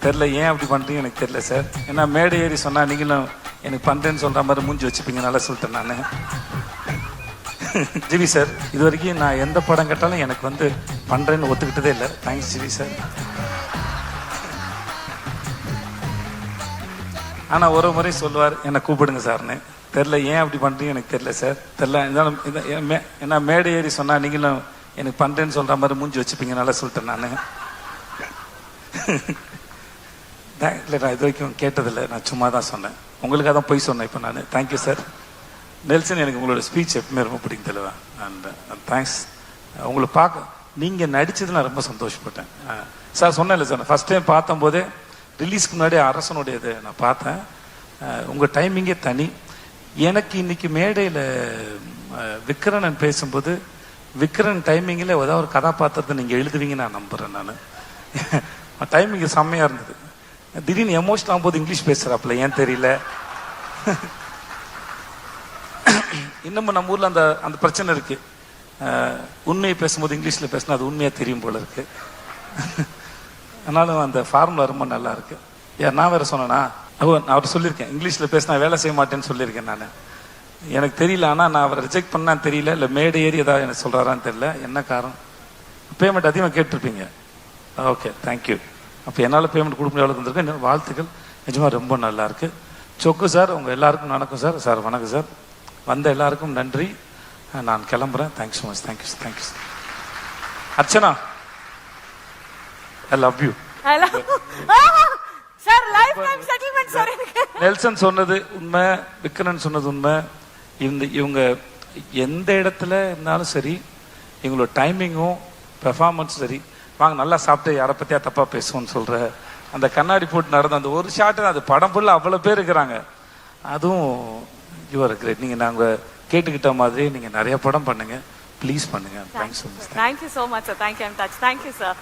தெரில, ஏன் அப்படி பண்ணுறீங்க எனக்கு தெரியல சார். ஏன்னா மேடை ஏறி சொன்னால் நீங்களும் எனக்கு பண்ணுறேன்னு சொல்கிற மாதிரி மூஞ்சி வச்சுப்பீங்க. நல்லா சொல்லிட்டேன் நான். ஜிவி சார், இது வரைக்கும் நான் எந்த படம் கேட்டாலும் எனக்கு வந்து பண்ணுறேன்னு ஒத்துக்கிட்டதே இல்லை. Thanks GV sir. ஆனால் ஒரு முறை சொல்லுவார், என்னை கூப்பிடுங்க சார்னு. தெரில, ஏன் அப்படி பண்ணுறீங்க எனக்கு தெரியல சார். தெரில, இருந்தாலும் ஏன்னா மேடை ஏறி சொன்னால் நீங்களும் எனக்கு பண்ணுறேன்னு சொல்கிற மாதிரி மூஞ்சி வச்சுப்பீங்க. நல்லா சொல்லிட்டேன் நான். இல்லை, நான் இது வரைக்கும் கேட்டதில்லை. நான் சும்மா தான் சொன்னேன். உங்களுக்காக தான் போய் சொன்னேன் இப்போ நான். Thank you sir. நெல்சன், எனக்கு உங்களோட ஸ்பீச் எப்பவுமே ரொம்ப பிடிக்கும் தெளிவா. And thanks. உங்களை பார்க்க நீங்கள் நடித்தது நான் ரொம்ப சந்தோஷப்பட்டேன் சார். சொன்னேன் இல்லை சார், ஃபஸ்ட் டைம் பார்த்தம்போதே ரிலீஸ்க்கு முன்னாடி அரசனுடைய இது நான் பார்த்தேன். உங்கள் டைமிங்கே தனி. எனக்கு இன்னைக்கு மேடையில் விக்ரன் பேசும்போது விக்ரன் டைமிங்கில் ஏதாவது ஒரு கதாபாத்திரத்தை நீங்கள் எழுதுவீங்கன்னு நான் நம்புகிறேன். நான் டைமிங்கு செம்மையாக இருந்தது. திடீர்னு எமோஷனல் ஆகும்போது இங்கிலீஷ் பேசுகிறாப்புல, ஏன் தெரியல. இன்னமும் நம்ம ஊரில் அந்த அந்த பிரச்சனை இருக்கு. உண்மையை பேசும்போது இங்கிலீஷில் பேசினா அது உண்மையாக தெரியும் போல இருக்கு. ஆனாலும் அந்த ஃபார்முலா ரொம்ப நல்லா இருக்கு. நான் வேற சொன்னேன்னா, நான் அவர் சொல்லியிருக்கேன், இங்கிலீஷில் பேசினா வேலை செய்ய மாட்டேன்னு சொல்லியிருக்கேன் நான். எனக்கு தெரியல, ஆனால் நான் அவரை ரிஜெக்ட் பண்ணான்னு தெரியல, இல்லை மேடை ஏறி ஏதாவது எனக்கு சொல்கிறாரான்னு தெரியல. என்ன காரணம்? பேமெண்ட் அதிகமாக கேட்டிருப்பீங்க. Okay, thank you. அப்போ என்னால் பேமெண்ட் கொடுக்க முடியாது இருந்திருக்கு. என்னோட வாழ்த்துக்கள். நிஜமாக ரொம்ப நல்லா இருக்கு. சொக்கு சார், உங்கள் எல்லாருக்கும் வணக்கம் சார். சார் வணக்கம் சார். வந்த எல்லாருக்கும் நன்றி. நான் கிளம்புறேன். Thanks so much. Thank you thank you. Archana, I love you. Nelson சொன்னது உண்மை, விக்ரன் சொன்னது உண்மை. இவங்க எந்த இடத்துல இருந்தாலும் சரி, இவங்களோட டைமிங்கும் பெர்ஃபார்மன்ஸும் சரி. வாங்க நல்லா சாப்பிட்டு யாரை பற்றியா தப்பாக பேசுவோன்னு சொல்கிற அந்த கண்ணாடி போட்டு நடந்த அந்த ஒரு ஷாட்டு, அது படம் ஃபுல்லாக அவ்வளோ பேர் இருக்கிறாங்க. அதுவும் யூஆர் கிரேட். நீங்கள் நாங்கள் கேட்டுக்கிட்ட மாதிரி நீங்கள் நிறைய படம் பண்ணுங்கள், ப்ளீஸ் பண்ணுங்கள். Thanks so much. Thank you so much sir. Thank you. I'm touch. Thank you sir.